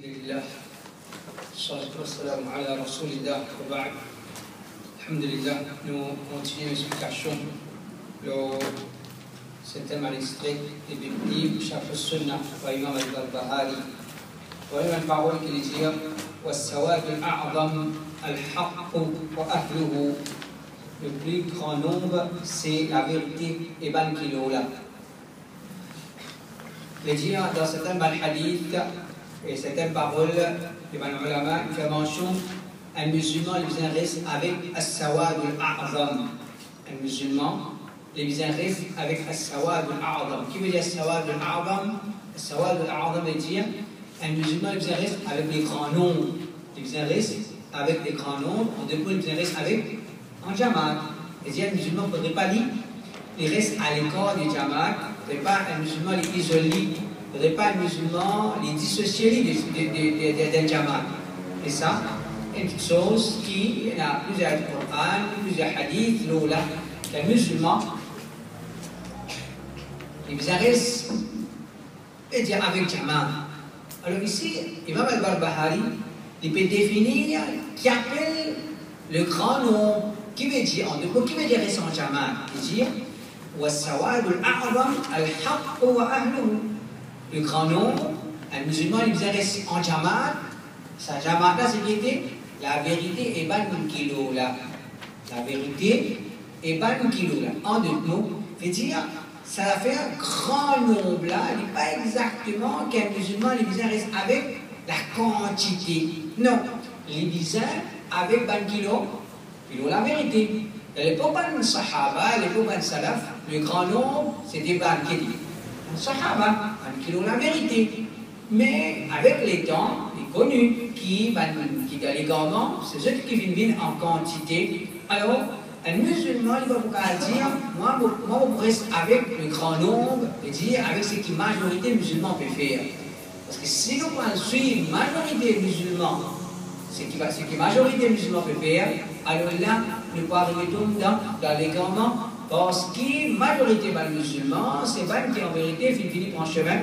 لله والصلاة والسلام على رسول الله وبعد. Alhamdulillah, nous continuons l'explication de ce thème à l'extrait des livres Sharh Sunnah par Imam al-Barbahari. Voilà une parole qui dit والسواد الأعظم الحق وأهله. Le plus grand nombre, c'est la vérité et ban kilo là. Les dire dans certains hadiths et certaines paroles, les ulama fait mention un musulman, les biens reste avec as-sawad al-a'zam. Un musulman, les biens reste avec as-sawad al-a'zam. Qui veut dire as-sawad al-a'zam? As-sawad al-a'zam veut dire un musulman, les biens reste avec les grands nombres. Les biens reste avec les grands nombres. En deux mots, les biens reste avec en jamaat. C'est-à-dire un musulman ne faudrait pas lire. Il reste à l'écart des jamaat. Il ne faudrait pas un musulman les isoler. Il ne faudrait pas un musulman les dissocier d'un jamaat. Et ça, une chose qui a plusieurs Coran, plusieurs hadiths, là, qu'un musulman, il reste dire avec jamaat. Alors ici, Imam al-Barbahari, il peut définir qui appelle le grand nombre. Qui veut dire, en deux mots, qui veut dire rester en jamaat? Il veut dire والسواد الأعظم الحق وأهله. Le grand nombre, un musulman, il vient rester en jamaat. Sa jamaat là, c'est qui était la vérité et ban kilo là. La vérité et ban kilo là. En deux mots, veut dire, ça va faire un grand nombre là. Il n'est pas exactement qu'un musulman, il vient rester avec la quantité. Non, il vient avec ban kilo. Il a la vérité. Dans l'époque de Sahaba, l'époque de Salaf, le grand nombre, c'était ban kilo. Sahaba, ban kilo la vérité. Mais avec les temps, les connus, qui dans les garments, c'est ceux qui viennent en quantité. Alors, un musulman, il va pouvoir dire, moi, je reste avec le grand nombre, et dire avec ce que la majorité musulmane peut faire. Parce que si nous pouvons suivre la majorité musulmane, ce que la majorité musulmane peut faire, alors là, nous pouvons arriver dans les garments, parce que la majorité musulmane, c'est pas qui en vérité finit par un chemin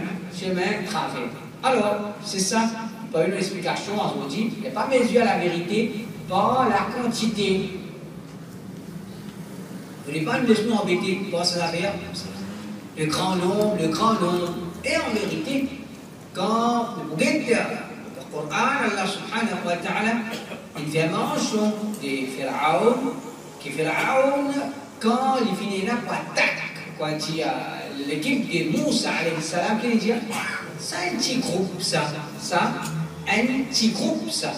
travers. Alors, c'est ça, par une explication, on se dit, il n'y a pas mesurer la vérité par la quantité. Vous n'avez pas une leçon embêtée pour ça faire le grand nombre. Et en vérité, quand vous regardez le Coran, Allah subhanahu wa ta'ala, il fait mention des Pharaons, quand il finit là, quand il y a l'équipe de Moussa, alayhi salam, qui dit, ça un petit groupe, un petit groupe, ça.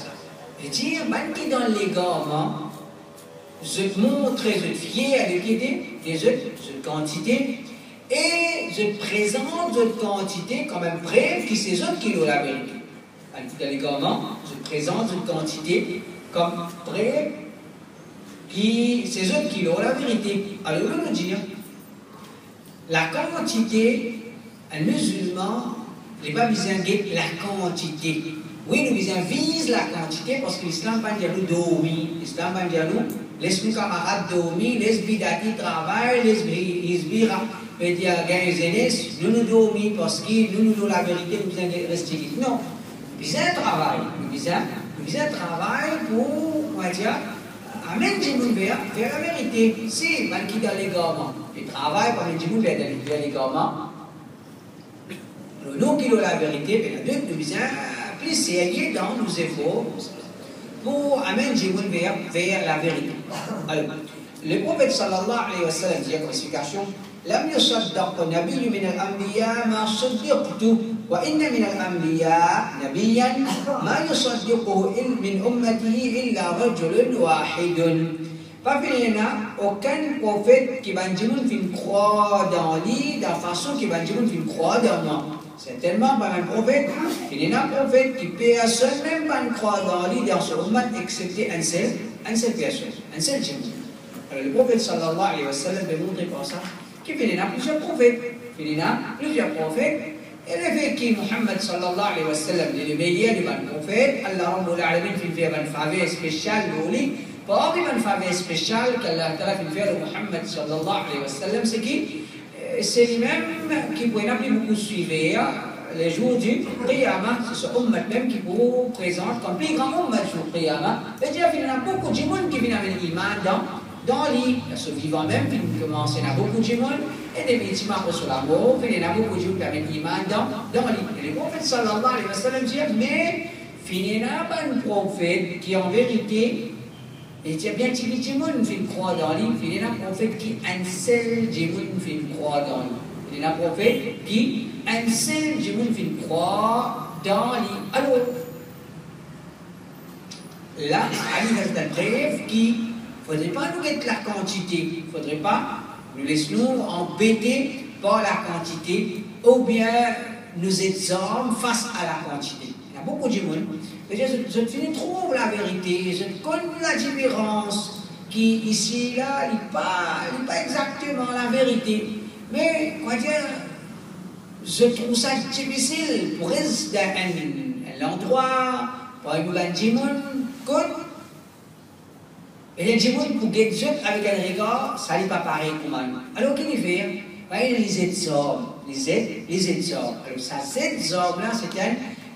Je veux dire, même qui dans les garments, je montre, je fier avec des autres quantités, et je présente d'autres quantités comme un preuve qui c'est eux qui ont la vérité. Dans les garments, je présente une quantité comme preuve qui c'est eux qui ont la vérité. Alors, on veut dire, la quantité, un musulman, il n'est pas besoin de la quantité. Oui, nous vise la quantité parce que l'islam n'a pas dit nous dormir. L'islam n'a pas dit nous, laisse nos camarades dormir, laisse bidati travailler, laisse bira, et dire gagner nous dormir parce que nous avons la vérité, nous besoin de rester. Non, nous besoin de travail. Nous besoin de travail pour, on va dire, amener les gens vers la vérité. Si, mal qui dans les garments, ils travaillent pour amener les gens vers les garments. Nous qui avons la vérité, nous devons plus sérieux dans nos efforts pour amener les gens vers la vérité. Alors, le prophète sallallahu alayhi wa sallam dit en explication, لم يصدق نبي من الأنبياء ما صدقت وإن من الأنبياء نبيا ما يصدقه من أمته إلا رجل واحد. Pas aucun prophète qui va dire qu'il croit dans lui de la façon qu'il va dire qu'il croit dans moi. C'est tellement pas un prophète. Il y a un prophète qui personne même pas croire dans lui dans son ummat excepté un seul personne, un seul djinn. Alors le prophète sallallahu alayhi wa sallam démontre par ça qu'il y a plusieurs prophètes. Il y a plusieurs prophètes. Et le fait que Muhammad sallallahu alayhi wa sallam est le meilleur des prophètes, Allah Rabbul Alamin fait une faveur spéciale pour lui. Pas une faveur spéciale qu'Allah Ta'ala fait de Muhammad sallallahu alayhi wa sallam, c'est qui c'est lui-même qui pouvait n'appeler beaucoup suivre les jours du Qiyamah, c'est ce ummat même qui vous présente comme plus grand ummat sur Qiyamah. C'est-à-dire qu'il y a beaucoup de gens qui viennent avec l'iman dans l'île. Ce vivant même qui commence, il y a beaucoup de gens, et définitivement sur la mort, il y a beaucoup de gens qui avaient l'iman dans l'île. Et le prophète sallallahu alayhi wa sallam dit, mais il n'y a pas un prophète qui en vérité, et tu as bien dit que monde fait une croix dans l'île, il y a un prophète qui un seul monde fait une croix dans l'île. Il y a un prophète qui un seul monde fait une croix dans l'île. Alors, là, Ali a une preuve qui ne faudrait pas nous mettre la quantité, il ne faudrait pas nous laisser nous embêter par la quantité, ou bien nous exorber face à la quantité. Il y a beaucoup de monde. Je trouve la vérité, je connais la différence qui ici, là, n'est pas exactement la vérité. Mais, comment dire, je trouve ça difficile pour rester dans un endroit, pour un monde, et les gens pour guetter avec un regard, ça n'est pas pareil pour moi. Alors, qu'est-ce qu'il fait? Il les exorbe, les exorbe. Alors, ça, ces exorbes-là, c'est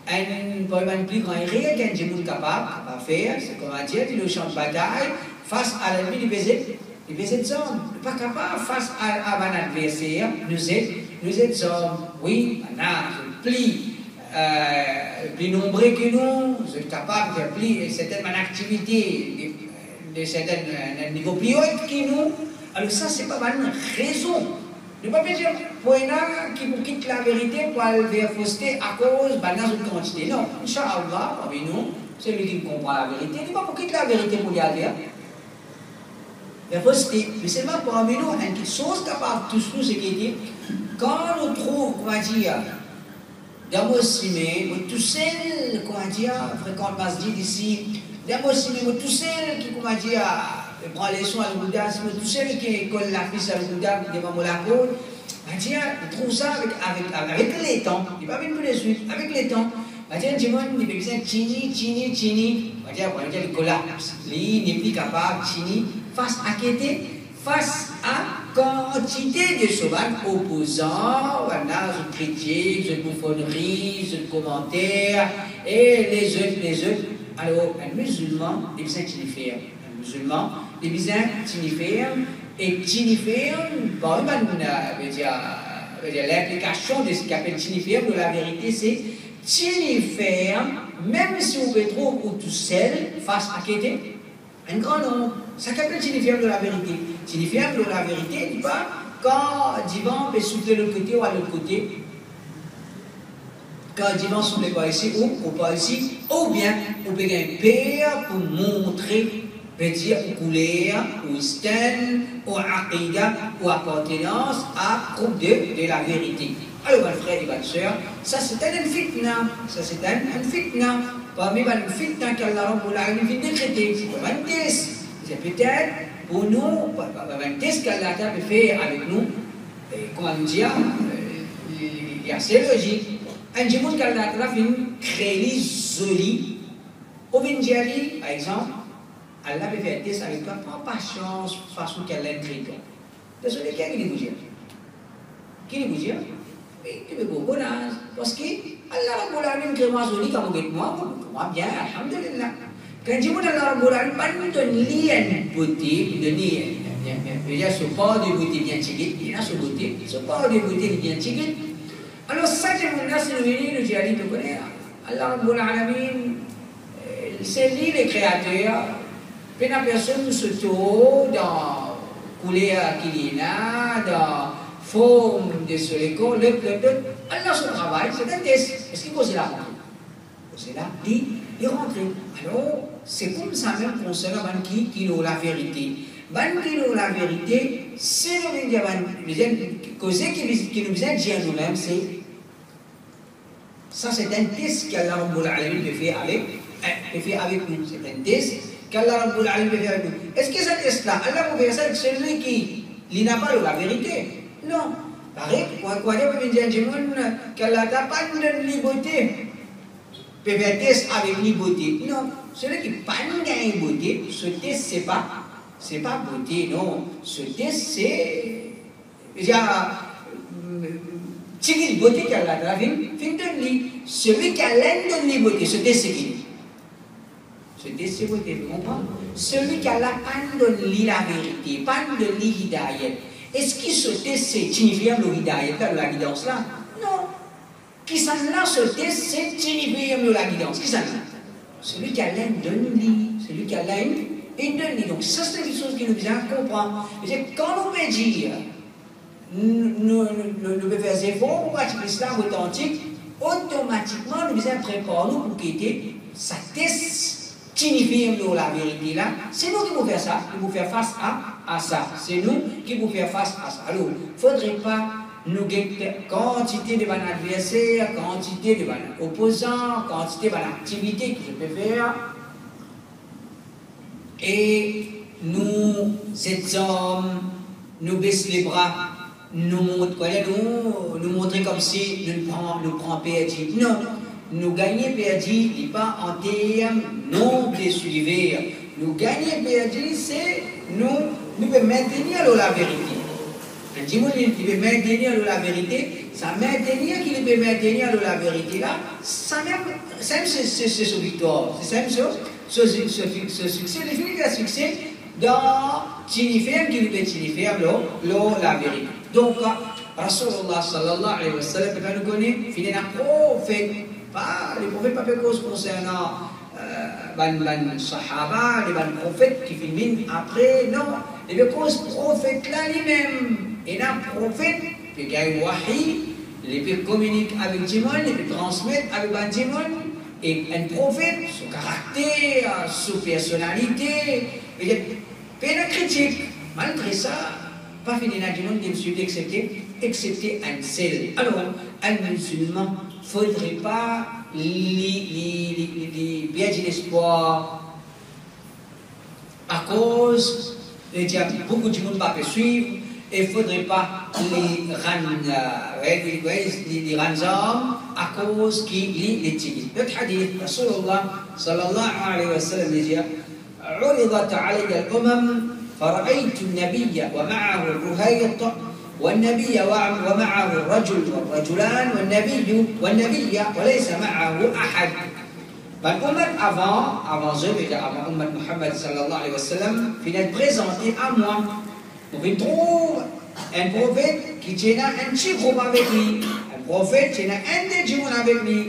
un plus grand rire qu'un djimoun capable de faire, c'est comment dire, le champ de bataille face à l'ennemi du baiser de hommes. Pas capable face à un adversaire, nous êtes hommes. Oui, on a plus nombreux que nous, vous êtes capable de plier certaines activités de certains niveaux plus haut que nous. Alors ça, c'est pas une raison. Ne pas dire pour un qui vous quitte la vérité pour aller vers fausseté à cause de la quantité. Non, Inch'Allah, parmi nous, celui qui comprend la vérité, il ne va pas quitter la vérité pour y aller vers fausseté. Mais seulement parmi nous, une chose capable de tous nous, c'est qu'il dit, quand nous trouvons, comment dire, dans nos simés, tous ceux, comment dire, fréquentent masjid ici, dans nos simés, tous ceux qui, comment dire, prend les soins à l'Ouda, tous ceux qui collent la fille à l'Ouda devant la côte, ils trouvent ça avec les temps, il ne va pas venir de suite, avec les temps. Il va besoin de chini. On va dire le collapse. Il n'est plus capable de chini face à quantité de sauvages opposants, voilà, de critiques, de bouffonneries, de commentaires, et les autres. Alors, un musulman, il a besoin de faire. Un musulman, il a besoin de faire. Et tinifère, par exemple, l'implication de ce qu'on appelle tinifère, de la vérité, c'est tinifère, même si vous pouvez trouver tout seul, face à quelqu'un, un grand nombre. Ça s'appelle tinifère de la vérité. Tinifère de la vérité, dit pas, quand divan peut souffler de l'autre côté ou à l'autre côté, quand divan souffle pas ici ou pas ici, ou bien on peut gagner un père pour montrer, peut dire, ou couleur, ou stand, ou aqidah, ou appartenance à groupe de la vérité. Alors, mes frères et mes sœurs, ça c'est un fitna. Ça c'est un fitna. Parmi les fitna qu'Allah Rabbul Alamin vient décréter, c'est un test. C'est peut-être pour nous, un test qu'Allah a fait avec nous, comment dire, il y a assez logique. Un jimoun qu'Allah a fait créer joli. Au Vinjali, par exemple, Allah peut faire un test avec toi, prends patience, façon qu'elle a créé toi. Désolé, qui est-ce qui vous dit? Qui vous dit? Tu veux beaucoup d'âge. Parce que Allah Rabbul Alamin crée moi joli comme vous êtes moi bien, alhamdulillah. Quand je vous dis Allah Rabbul Alamin, pas de lien beauté, de il y a ce pas de beauté bien tigé, il y a ce beauté, ce pas de beauté bien tigé. Alors ça, je vous dis, c'est le véné, le diali de connaître. Allah Rabbul Alamin, c'est lui le créateur. Puis la personne se trouve dans couleur qu'il y a, dans forme de ce léco, Allah son travail, c'est un test. Est-ce qu'il faut la rentrer? C'est là, il rentre. Alors, c'est comme ça même concernant qui a la vérité. Qui a la vérité, c'est le cause qui nous vient dire nous-mêmes, c'est ça, c'est un test qu'Allah Rabbul Alamin peut faire avec nous. C'est un test qu'Allah Rabbul Alamin peut faire avec nous. Est-ce que ce test-là, Allah vous fait ça avec celui qui n'a pas la vérité? Non. Pareil, quoi dire, vous dire qu'Allah n'a pas de liberté. Peut faire un test avec liberté. Non. Celui qui n'a pas de beauté, ce test, c'est pas beauté, non. Ce test, c'est. Tigil beauté qu'elle a la fin de lui. Celui qui a l'aine de lui beauté, ce test c'est qui? Ce test c'est beauté, vous comprenez? Celui qui a la panne de lui la vérité, panne de lui hidayet. Est-ce qu'il se test c'est signifier le hidayet là, la guidance là? Non. Qui s'en là, ce test c'est signifier la guidance. Qui s'en là? Celui qui a l'aine de lui, celui qui a l'aine et de lui. Donc ça c'est quelque chose qui nous vient comprendre. Quand on veut dire nous devons faire des efforts pour pratiquer l'islam authentique, automatiquement nous devons préparer nous pour quitter sa test signifie la vérité là. C'est nous qui devons faire ça, qui devons faire face à ça. C'est nous qui devons faire face à ça. Alors, il ne faudrait pas nous gagner quantité de bonnes adversaires, quantité de bonnes opposants, quantité de bonnes activités que je peux faire. Et nous, cet homme, nous baissons les bras. Nous montrer comme si nous prenons perdu. Non, nous gagnons perdu, il n'est pas en termes non de suivre. Nous gagnons perdu, c'est nous pouvons maintenir la vérité. Un dimanche, il peut maintenir la vérité, ça maintenir qu'il peut maintenir la vérité là, ça même, c'est ce victoire, c'est même ce succès, le succès dans signifier qu'il peut signifier la vérité. Donc, Rasulullah sallallahu alayhi wa sallam, nous connaît, il est un prophète, pas les prophètes, pas de cause concernant les sahaba, les prophètes qui finissent après, non, les causes prophètes là lui-même, et un prophète qui a un wahi, il peut communiquer avec Dimon, il peut transmettre avec Dimon, et un prophète, son caractère, sa personnalité, il peut être critique, malgré ça. Pas fini à Dimon de suivre excepté un seul. Alors, un musulman ne faudrait pas les perdre l'espoir à cause beaucoup de monde ne va pas suivre et il ne faudrait pas les rendre à cause qu'ils les tirent. Le hadith, Rasulullah sallallahu alayhi wa sallam dit عرضت علي الأمم فرأيت النبي ومعه الرهيط والنبي ومعه الرجل والرجلان والنبي وليس معه أحد. L'ummat avant Ummat Muhammad sallallahu alayhi wa sallam, finit présenté à moi. On trouve un prophète qui tient un petit groupe avec lui, un prophète qui tient un des gens avec lui,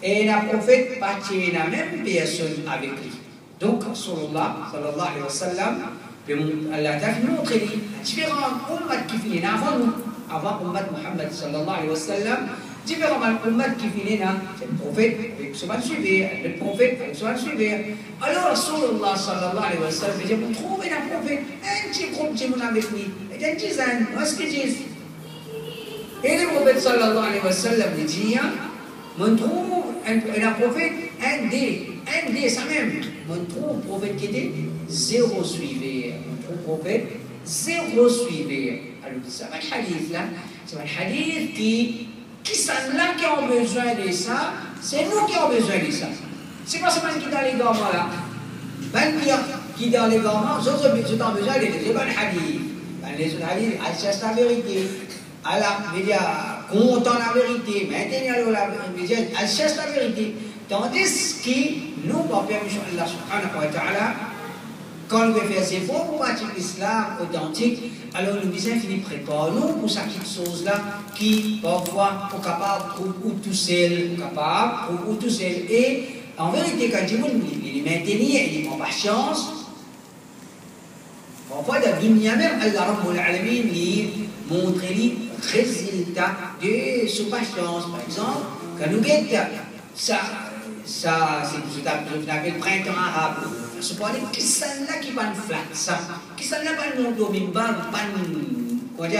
et un prophète pas tient la même personne avec lui. Donc, Rasulullah sallallahu alayhi wa sallam, Allah a montré différents ummats qui finissent avant Ummat Muhammad sallallahu alayhi wa sallam, différents ummats qui finissent, c'est le prophète avec ce mal suivi, le prophète avec ce mal suivi. Alors, Rasulullah sallallahu alayhi wa sallam, il dit, vous trouvez un prophète, un petit groupe qui est avec lui, et un dizaine, qu'est-ce qu'ils disent? Et le prophète sallallahu alayhi wa sallam, il dit, on trouve un prophète, un des, ça même, on trouve un prophète qui était zéro suivi. On trouve un prophète zéro suivi. Alors, ça va le hadith là, c'est un hadith qui sont là qui ont besoin de ça, c'est nous qui avons besoin de ça. C'est pas seulement qui dans les garments là. Qui dans les garments, ils ont besoin de ça, c'est pas le hadith. Les autres hadiths, ils cherchent la vérité. Allah, content la vérité, maintenir la vérité, ils cherchent la vérité. Tandis que nous, par permission d'Allah subhanahu wa ta'ala, quand nous faisons des efforts pour pratiquer l'islam authentique, alors nous disons qu'il prépare nous pour cette petite chose-là qui, parfois, est capable ou tout seul, capable ou tout seul. Et en vérité, quand il maintenir et il prend patience, parfois, dans la dunya même, Allah Rabbul Alamin lui montre les résultats de sa patience. Par exemple, quand nous guettons, ça c'est ce qu'on appelle le printemps arabe. Ce qu'on dit, qui sont là qui vont flat ça? Qui sont là qui vont nous montrer,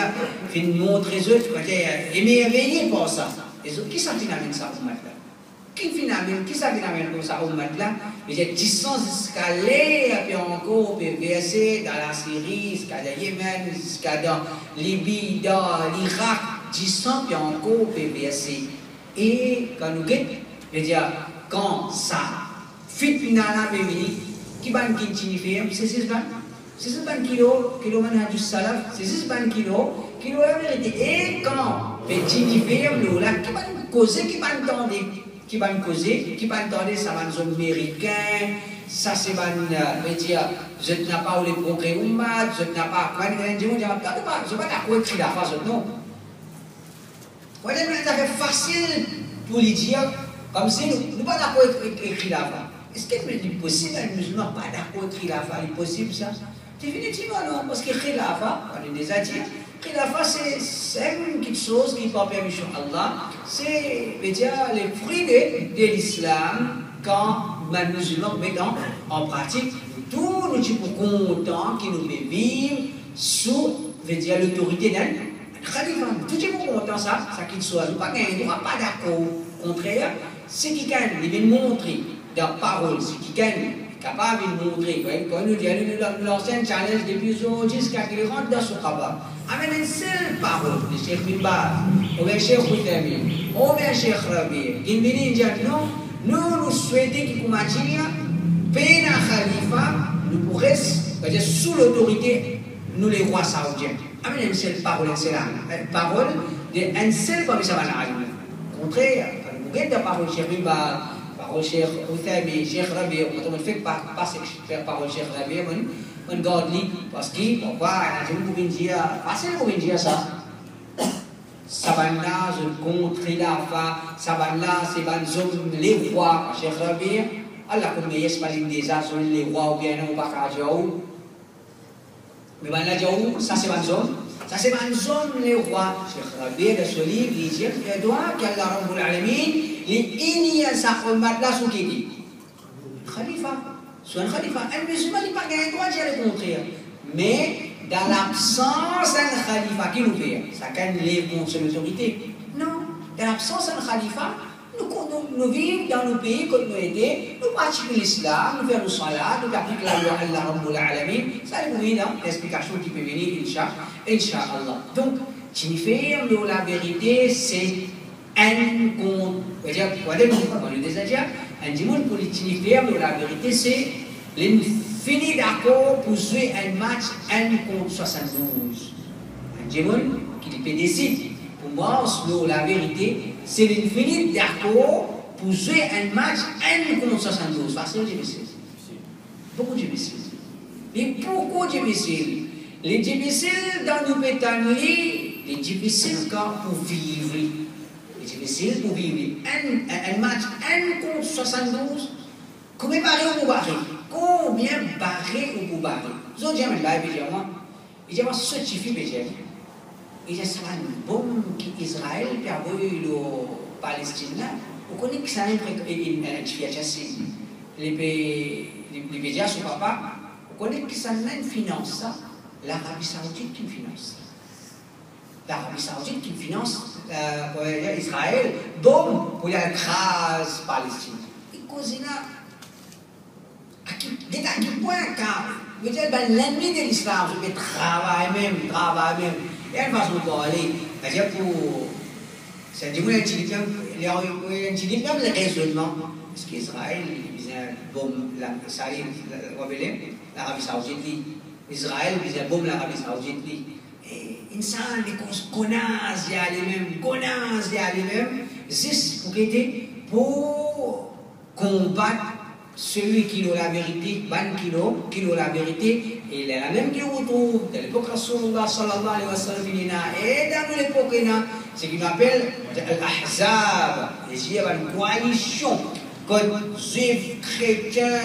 qui vont montrer les autres, qui émerveillés par ça. Les autres, qui sont finalement ça au mat là? Qui sont finalement ça au mat là? Mais il y a 10 ans jusqu'à l'air, puis encore, puis verser dans la Syrie, jusqu'à le Yémen, jusqu'à dans Libye, dans l'Irak, 10 ans, puis encore, puis verser. Et quand nous guettons, je veux dire, quand ça fit finala bébé, qui va nous signifier, c'est 6 kilos, manhaj du salaf, c'est 6 kilos, la vérité. Et quand petit différent, là, qui va nous causer, qui va nous entendre, qui va nous causer, qui va nous entendre, ça va nous américains, ça c'est va nous dire, je n'ai pas les progrès ou mal, je n'ai pas, quand on dit, je ne vais pas d'accord écrire la phrase, non. Vous voyez, ça fait facile pour les dire, comme si nous ne pas d'accord écrire la phrase. Est-ce qu'il est possible, un musulman pas d'accord écrire la phrase, est possible ça? Définitivement non, parce que khilafa, on est déjà dit, khilafa c'est une petite chose qui par permission d'Allah, c'est les fruits de l'islam quand les musulmans mettent en pratique. Tous nous sommes contents qui nous vivent sous l'autorité d'un khalifa. Tout le monde content ça qu'il soit. Nous pas d'accord. Au contraire, ce qui gagne, il vient montrer dans la parole, ce qui gagne, capable de montrer. Quand nous disons l'ancien challenge depuis aujourd'hui jusqu'à qu'il rentre dans son travail. Amène une seule parole de Cheikh Bin Baz, ou bien Cheikh Outaimi, ou bien Cheikh Rabi, qui nous dit nous souhaitons qu'il commence à payer un khalifa, nous pourrons, c'est-à-dire sous l'autorité, nous les rois saoudiens. Amène une seule parole, une parole d'un seul parmi ça va l'arriver. Au contraire, quand nous regardons la parole de Cheikh Bin Baz, parole Cheikh Outaimi, Cheikh Rabi, on ne fait pas cette parole Cheikh Rabi, on garde lui, parce que, pourquoi, on peut dire, facile pour dire ça. Sabana, je contre la fa, Sabana, c'est banzom les rois, Cheikh Rabi, Allah comme il y a pas des as les rois ou bien non pas Kajaou. Mais ben là Jaou, ça c'est banzom, ça c'est banzom les rois, Cheikh Rabi, le solide, il dit, il doit qu'Allah Rabbul Alamin, il y a sa format là sous qui dit, Khalifa. Soit un khalifa, un musulman n'est pas gagné droit de dire le contraire. Mais dans l'absence d'un khalifa, qui nous fait? Ça gagne les contre son autorité. Non, dans l'absence d'un khalifa, nous vivons dans nos pays comme nous étions, nous pratiquons l'islam, nous faisons le salat, nous appliquons la loi Allah Rabbul Alamin. Ça c'est l'explication qui peut venir, Inch'Allah. Donc, signifier la vérité, c'est un contre. On est déjà dit, un dimanche pour signifier la vérité, c'est l'infini d'accord pour jouer un match 1 contre 72. Un dimanche qui peut décider. Pour moi, la vérité, c'est l'infini d'accord pour jouer un match 1 contre 72. Facile ou difficile? Beaucoup difficile. Mais pourquoi difficile? Les difficiles dans nos pétaniers, les difficiles pour vivre. C'est difficile pour vivre. Un match 1 contre 72, combien barré ou barré? Combien barré ou barré? Vous avez dit, il y a un certifié, il y a une bombe qui Israël qui a vu le Palestine. Vous connaissez que ça a une fiachasse. Les médias sur papa, vous connaissez que ça a une finance, l'Arabie Saoudite qui finance. L'Arabie Saoudite qui finance Israël, bombe pour écraser Palestine. Et cause là, à quel point l'ennemi de l'islam, je vais travailler même. Et elle va se parler, c'est-à-dire pour. C'est-à-dire que le raisonnement, parce qu'Israël, il y a une bombe, l'Arabie Saoudite, Israël, il y a une bombe, l'Arabie Saoudite. Insan les connaissent, il y a les mêmes, juste pour combattre celui qui a la vérité, qui a la vérité, et il est la même qui retrouve dans l'époque Rasulullah sallallahu alayhi wa sallam, et dans l'époque, ce qu'il appelle l'Ahzab, il y a une coalition contre juifs, chrétiens,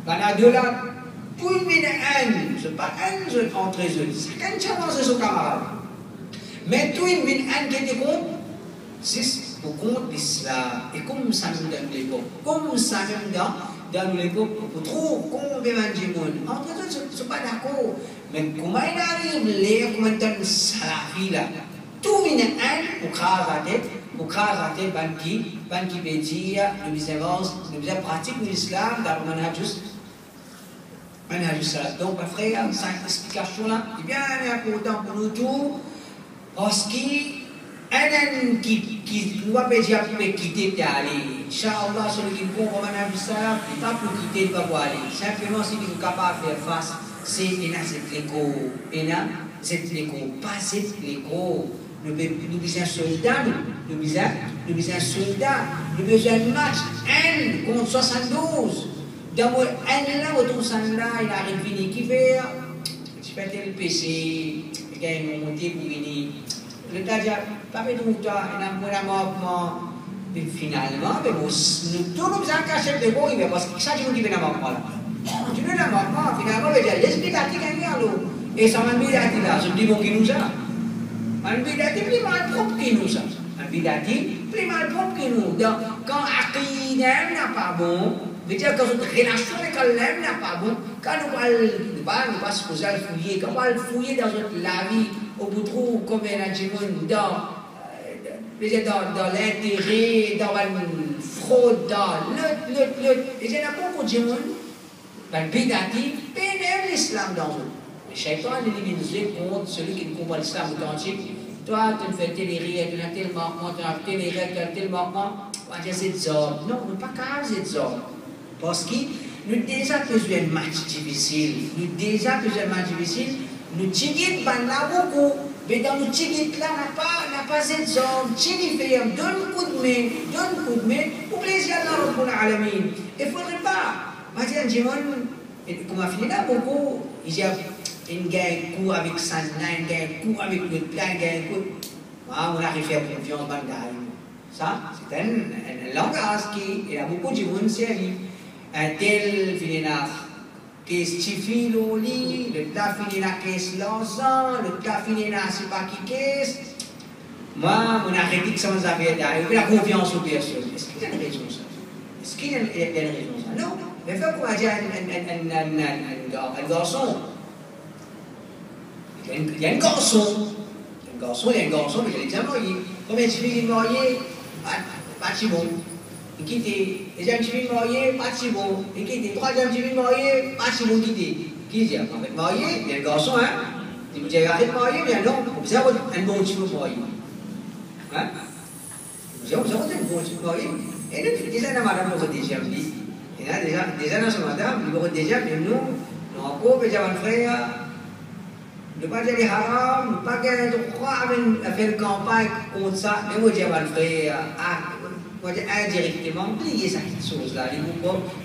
dans la de là. Tout le monde est un, ce n'est pas un jeu entre eux, c'est qu'un challenge de son camarade. Mais tout le monde est un qui est contre, c'est pour contre l'islam. Et comme ça nous donne l'époque, comme ça nous donne l'époque, pour trouver combien de monde. Entre eux, je ne suis pas d'accord. Mais comment il arrive, comment il donne salafi là. Tout le monde est un pour craser la tête, banki peut dire, nous pratiquons l'islam dans le manhaj juste. Donc, ma frère, cette explication-là est bien importante pour nous tous, parce qu'un qui doit déjà quitter pour aller. Inch'Allah, celui qui est bon, il ne pas pour quitter, il va aller. Simplement, ce qu'il est capable de faire face, c'est cette l'écho. Pas cette l'écho. nous besoin soldats, nous besoin soldats, nous besoin de match, 1 contre 72. Dans mon 1 là, autour de là, il arrive venir qui fait, tu fais tel PC, il y a une montée pour venir. Le gars dit, pas fait tout le temps, il a un manquement. Mais finalement, nous tous nous avons caché de bon, parce que ça, tu nous dis, il y a un manquement là. Tu nous as un manquement, finalement, il y a l'explicatif qui est là. Et ça m'a mis là, je me dis, bon, qui nous a. Un bidati plus mal propre que nous. Un bidati plus mal propre que nous. Donc, quand Aqidem n'a pas bon, c'est-à-dire quand notre relation avec Allah n'a pas bon, quand nous pas supposé fouiller, quand on va fouiller dans notre la vie, au bout de trou, comme un adjumon, dans l'intérêt, dans la fraude, dans le. Et j'ai beaucoup de gens, le bidati, pénètre l'islam dans eux. Le shaitan élimine contre celui qui ne comprend l'islam authentique. Toi, tu me fais tel rire, tu as tel manquement, tu as tel rire, tu as tel manquement. On va dire c'est ordre. Non, on ne peut pas caser ces ordres. Parce que nous déjà besoin de match difficile. Nous déjà besoin de match difficile. Nous tigit là beaucoup. Mais dans nous tigit là, n'a pas ces ordres. Tigit fait, donne coup de main, pour plaisir d'Allah pour l'alamin. Il ne faudrait pas. Moi, j'ai un jimon, comme a fini là beaucoup, il y a une gagne coup avec Sana, une gagne coup avec le plan, une gagne coup. On arrive à faire confiance dans le ça, c'est un langage qui a beaucoup de monde sérieux. Un tel finira qu'est-ce qui finit au lit, le tas finira qu'est-ce l'ensemble, le tas finira c'est pas qui qu'est-ce. Moi, on a dit que ça nous avait d'ailleurs, la confiance aux personnes. Est-ce qu'il y a une raison ça? Est-ce qu'il y a une raison ça? Non. Mais il faut qu'on va dire un garçon. Il y a un garçon, mais il est marié. Combien de filles mariées? Pas si bon. Il quitte. Deuxième fille mariée, pas si bon. Il quitte. Troisième fille mariée, pas si bon quitte. Qui dit? On va être marié, il y a un garçon, hein? Si vous dites arrête de marier, bien non. Vous avez un bon type de marié. Hein? Vous avez un bon type de marié. Et nous, déjà, dans madame, nous avons déjà dit. Et là, déjà, dans son madame, nous avons déjà, mais nous, encore, déjà, mon frère. Ne pas dire les haram, ne pas faire une campagne contre ça, mais moi, je dis à mon frère, moi, je dis indirectement, oubliez cette chose-là.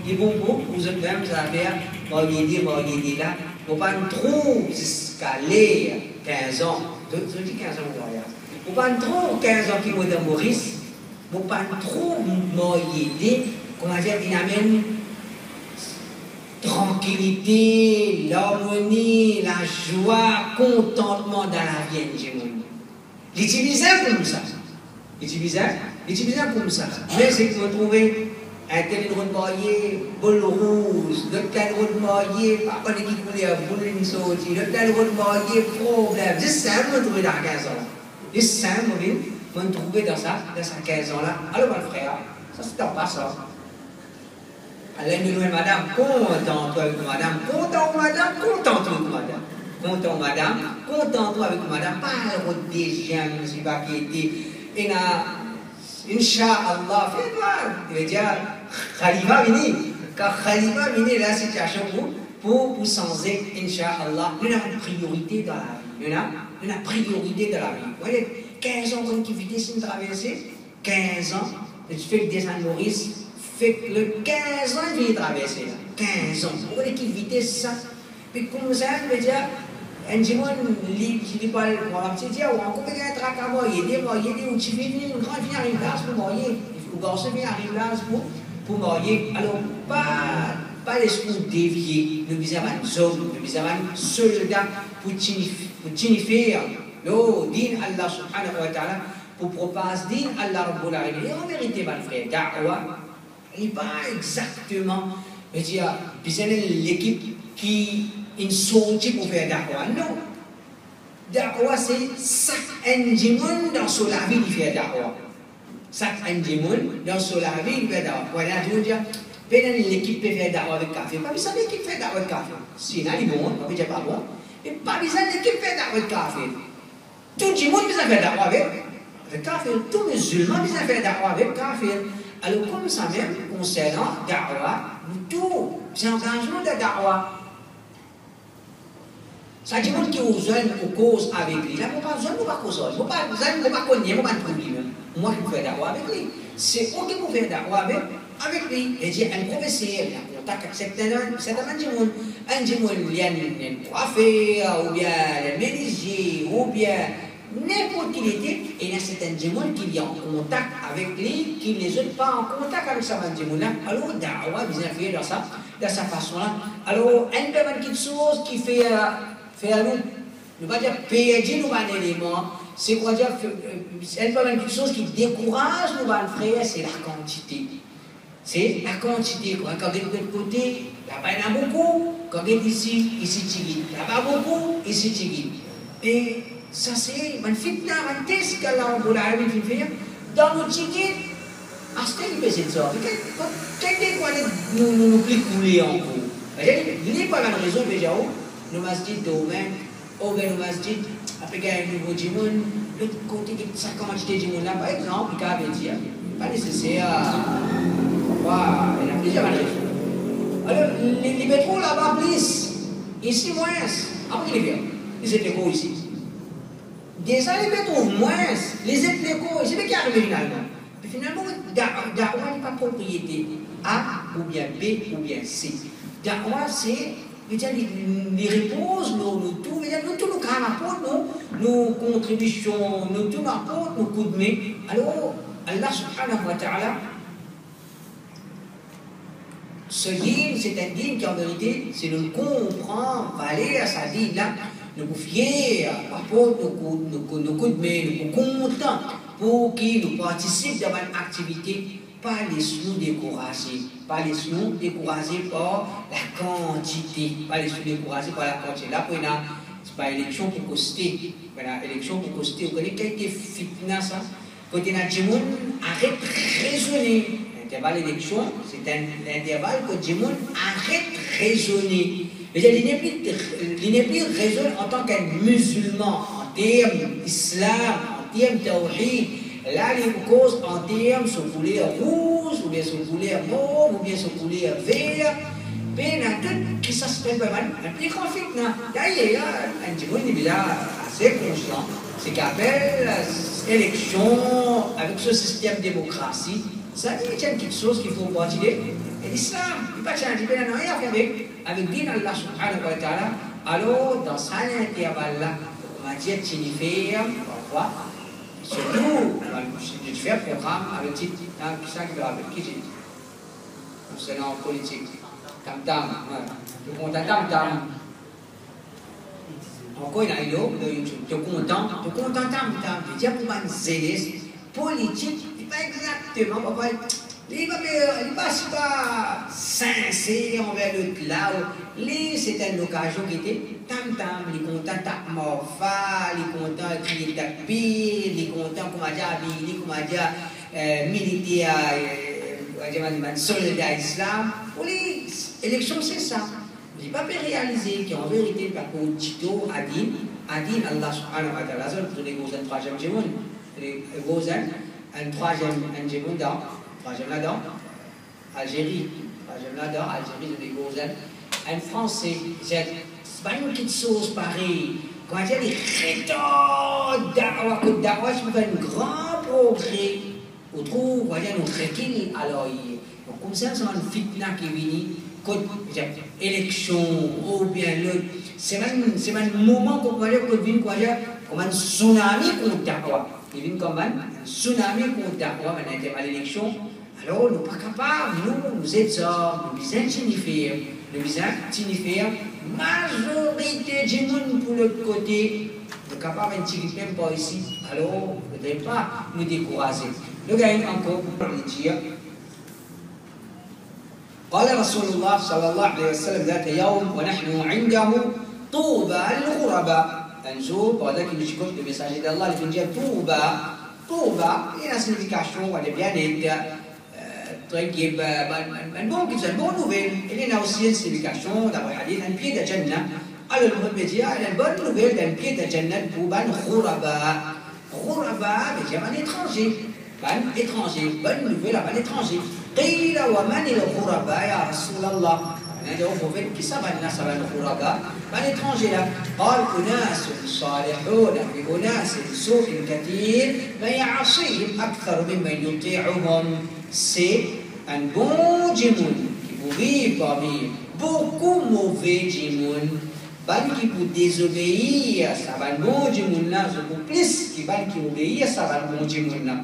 Les bons mots, vous êtes même, ça va faire, m'aider là, il ne faut pas trop jusqu'à l'air 15 ans. Je dis 15 ans, il ne faut pas trop 15 ans qui vont dans Maurice, il ne faut pas trop m'aider, comment dire, il amène tranquillité, l'harmonie, la joie, contentement dans la vie de l'utiliser comme ça. L'utiliser comme ça. Mais c'est que vous trouvez un tel de marié, boule rouge, le tel de marié, pas qu'on est qui coulait, boule une sautie, le tel de marié, problème. C'est ça, vous trouvez dans 15 ans. C'est ça, vous trouvez dans ça 15 ans là. Alors, mon frère, ça c'est pas ça. Allah nous dit, madame, content-toi avec madame, content-toi avec madame. Content-toi avec madame, pas le déjà, je ne sais pas qui était. Et là, Inch'Allah, fais-toi. Il veut dire, Khalifa vini. Quand Khalifa vini, la situation pour changer, Inch'Allah, nous avons une priorité dans la vie. Nous avons une priorité dans la vie. Vous voyez, 15 ans qu'on vitesse une traversée, 15 ans, tu fais que descendre Maurice. Fait que le 15 ans, il vient traverser. 15 ans. Vous voyez quelle vitesse ça? Puis comme ça, je veux dire, un dimanche, je ne pas le petit dire, ou encore, il y a un trac à moyer, ou tu viens, une grande fille arrive là pour moyer. Le garçon vient arrive là pour moyer. Alors, pas l'esprit dévié. Nous avons un homme, nous avons un soldat pour signifier le din Allah subhanahu wa ta'ala, pour propager din Allah rabbul alamin. Et en vérité, mon frère, da'wa, il n'est pas exactement, je dis, l'équipe qui est sortie pour faire da'wa. Non. Da'wa, c'est chaque individu dans son vie qui fait da'wa. Chaque individu dans son vie qui fait da'wa. Voilà, je veux dire, l'équipe peut faire da'wa avec café. Pas besoin de l'équipe fait da'wa avec café. Sinon, il est bon, pas besoin pas bon. Mais pas besoin de l'équipe fait da'wa avec café. Tout le monde besoin de faire da'wa avec café. Tout musulman besoin de faire da'wa avec café. Alors, comme ça même, concernant da'wa, tout, c'est un engagement de da'wa. Ça dit qui aux jeunes aux causes avec lui. Là, moi pas besoin, moi pas cause, moi pas besoin, moi pas connaître, moi pas problème. Moi qui fais d'accord avec lui. C'est OK pour faire d'accord avec lui. Et dit un professeur, il a contact avec certains gens, un gens il y a un coiffeur ou bien un menuisier ou bien n'importe qui était, et il y a certains gens qui sont en contact avec lui, qui ne les ont pas en contact avec ça, alors Dawa, ils ont fait de sa façon-là. Alors, une petite chose qui fait à nous, ne pas dire perdre nous un élément, c'est quoi dire, une petite chose qui décourage nous un frère, c'est la quantité. C'est la quantité. Quand on est de l'autre côté, là-bas il y en a beaucoup. Quand on est ici tigui. Là-bas beaucoup, ici tigui. Et ça c'est un fitna, un test que là on a fait dans nos tigui. À ce qu'il fait ça. Quelqu'un nous plus couler en cours. Il n'y a pas de raison déjà où nous masjid domaine, au nous masjid, après qu'il y a un nouveau djimoun, l'autre côté de sa quantité de djimoun là, par exemple, il y a dire, pas nécessaire. Il y a plusieurs raisons. Alors, les métros là-bas, plus, ici moins, après les verts, les élecos ici. Déjà, les métros moins, les élecos, c'est ce qui arrive finalement. Finalement, Dawa n'est pas propriété A ou bien B ou bien C. Dawa, c'est les réponses, nous tous nos rapports, nos contributions, nous tous nos rapports, nos coups de main. Alors, Allah subhanahu wa ta'ala, ce dîme, c'est un dîme qui en vérité, c'est nous comprendre, aller à sa dîme là, nous fier, apporter nos coups de main, nous contents pour qu'ils nous participent dans une activité, pas laissez-nous décourager, pas laissez-nous décourager par la quantité, pas laissez-nous décourager par la quantité. Là, c'est pas élection pour coster, voilà, élection pour coster. Vous connaissez quelques fitna ça, quand il y a des gens, arrête de raisonner. L'intervalle d'élection, c'est un intervalle que les gens arrête de raisonner. Il n'est plus raisonner en tant qu'un musulman, en termes d'islam, en termes de tawhid. Là, les causes en termes sous couleur rouge, ou bien sous couleur mauve, ou bien sous couleur vert. Mais il y a tout qui s'aspecte pas mal. Un plus grand fitna. D'ailleurs, un petit peu assez conscient. C'est qu'appelle l'élection avec ce système de démocratie. Ça dit qu'il y a quelque chose qu'il faut pratiquer. Et l'islam, il n'y a pas de changer, il n'y a rien à faire avec din Allah subhanahu wa ta'ala. Alors, dans cet intervalle-là, on va dire qu'il y a parfois, surtout, je fais un programme avec qui ça qui va avec qui j'ai c'est en politique. Tam tam, je compte à tam tam. Encore il y a une autre, je content tam tam. Je dis pour moi, zélé, politique. Pas exactement, papa. Il n'est pas sincère envers l'autre là. C'est une occasion qui était tam-tam, il est content de morpha, il est content de crier tapis, il est content, comment dire, habillé, comment dire, militaire, soldat islam. Pour les élections, c'est ça. Je n'ai pas pu réaliser qu'en vérité, par contre, Tito, Adin, Allah subhanahu wa ta'ala, vous avez un troisième jémon, un troisième là-dedans, Algérie, un Français, c'est pas une petite chose pareille. Quand il y a des méthodes d'Awa, je fais un grand progrès. On trouve, on va dire, nous traquer, alors, comme ça, c'est une fitna qui vient, quand élection, ou bien l'autre, c'est un moment qu'on va dire, comme un tsunami contre Dawa. Il vient comme un tsunami contre Dawa, on a été à l'élection. Alors, nous ne sommes pas capables, nous exhortons, nous signifions, majorité du monde pour l'autre côté, nous sommes capables de tirer même pas ici. Alors, il ne faudrait pas nous décourager. Nous gagnons encore pour le dire. قال رسول الله صلى الله عليه وسلم ذات يوم ونحن عنده طوبى للغرباء. Un jour, pendant qu'il nous écoute le messager d'Allah, il nous dit Touba. Touba, il y a une signification, elle est bien-être, tranquille, une bonne nouvelle. Il y a aussi une signification, d'après le hadith, un pied de Jannah. Alors, le monde dit, il y a une bonne nouvelle d'un pied de Jannah, Touba, Khuraba. Khuraba, veut dire un étranger. Un étranger, bonne nouvelle à un étranger. قيل ومن الغرباء يا رسول الله أنا لو بوفيت كي سبع الناس على الخراجة ما نترانجي لا قال أناس صالحون بأناس سوء كثير ما يعصيهم أكثر ممن يطيعهم. C'est un bon djimoun qui vous vit parmi beaucoup mauvais djimoun. Ban qui vous désobéir, ça va le bon djimoun là, je vous plus qui ban qui obéir, ça va le bon djimoun là.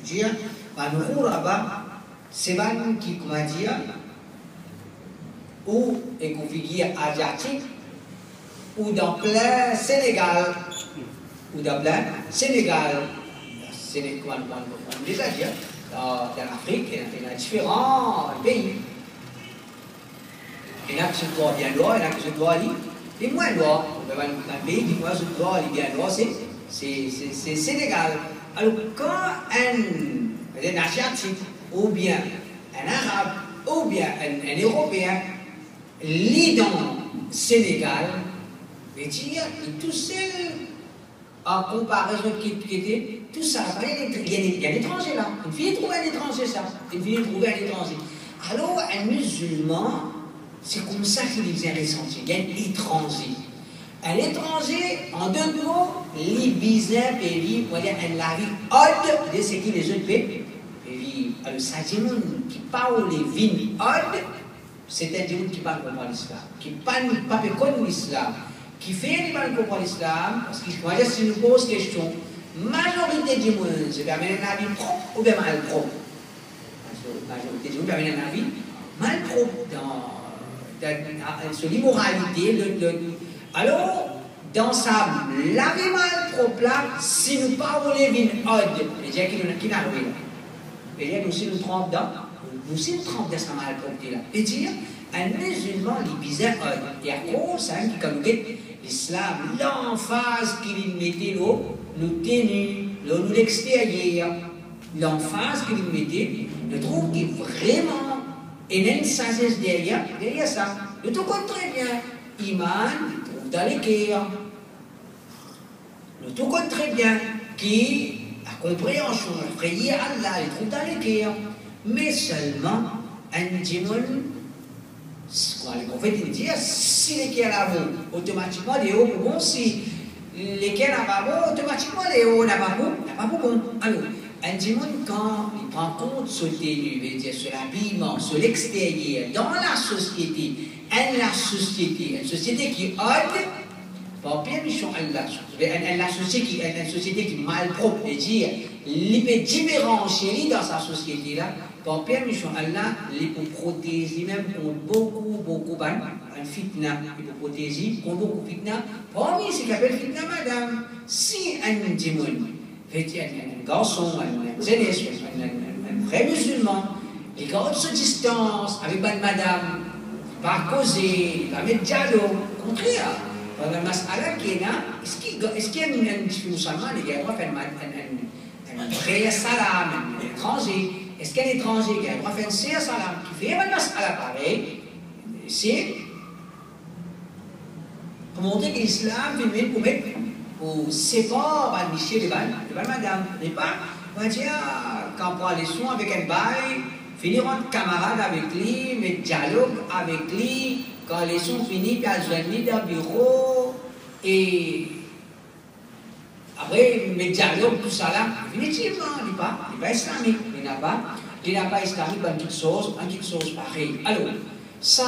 Dire, ban khuraba, c'est ban qui, comment dire, ou est configuré asiatique, ou dans plein Sénégal, ou dans plein Sénégal, comment on déjà dit, dans l'Afrique, il y a différents pays. Il y en a qui se trouvent bien loin, il y en a qui se trouvent les moins loin. Un pays qui se trouve bien loin, c'est Sénégal. Alors quand un Asiatique, ou bien un Arabe, ou bien un Européen, lit dans Sénégal, et dire, tout seul, en comparaison qui était, tout ça, il y a un étranger là. Une fille trouve un étranger ça. Une fille trouve un étranger. Alors, un musulman, c'est comme ça qu'il vient ressentir. Il y a un étranger. Un étranger, en deux mots, les bizarres pays, on va dire, un lavi odd de ce qui les autres pays. Alors, ça dit qui parle les vignes odd, c'est un djimoun qui parle contre l'islam, qui parle pas contre l'islam, qui fait les balles contre l'islam, parce qu'il faut dire, si nous pose question, majorité du monde, c'est d'amener un avis propre ou bien mal propre. Majorité du monde, d'amener un avis mal propre sur l'immoralité. Alors, dans sa lavé mal propre là, si nous parlons les vignes odd, les gens qui n'ont rien, et là, nous aussi nous trompons dans, nous aussi nous trompons dans sa mal propre là. Et dire, un musulman, il est bizarre, et à cause, ça, qui comme l'islam, l'emphase qu'il mettait, nous tenus, nous l'extérieur, l'emphase qu'il mettait, je trouve qu'il vraiment, et il y a une sagesse derrière ça. Le tout compte très bien. Iman, il trouve dans les cœurs. Le tout compte très bien. Qui, la compréhension, la prière à Allah, il trouve dans les cœurs. Mais seulement, un djimoun, les prophètes disent, si les cœurs là vont, automatiquement les hauts bon, si les cœurs là pas bon, automatiquement les hauts là pas bon. Alors, un djimoun, quand il prend compte sur tenue, sur l'habillement, sur l'extérieur, dans la société, une société qui ode, pas bien mission Allah, une société qui est mal propre, et dire, il peut différencier dans sa société là, pas bien mission Allah, il peut protéger même contre beaucoup de fitna, il peut protéger contre beaucoup de fitna. Parmi ce qu'on appelle fitna, madame, si un djimoun, un garçon, un jeunesse, un vrai musulman, il garde sa distance avec madame, pas causer, pas mettre dialogue, au contraire. Dans la mas'ala qui est là, est-ce qu'il y a un musulman qui a le droit de faire un vrai salam, un étranger? Est-ce qu'un étranger qui a le droit de faire un salam, qui fait un mas'ala pareil, c'est pour montrer que l'islam fait pour séparer le monsieur de madame. Et pas, on va dire, quand on prend les soins avec un bail, finir en camarade avec lui, mettre dialogue avec lui, quand les soins finis, puis à joindre dans le bureau, et après, mettre dialogue, tout ça là, définitivement, il n'est pas islamique, il n'a pas islamique dans toute chose pareille. Alors, ça,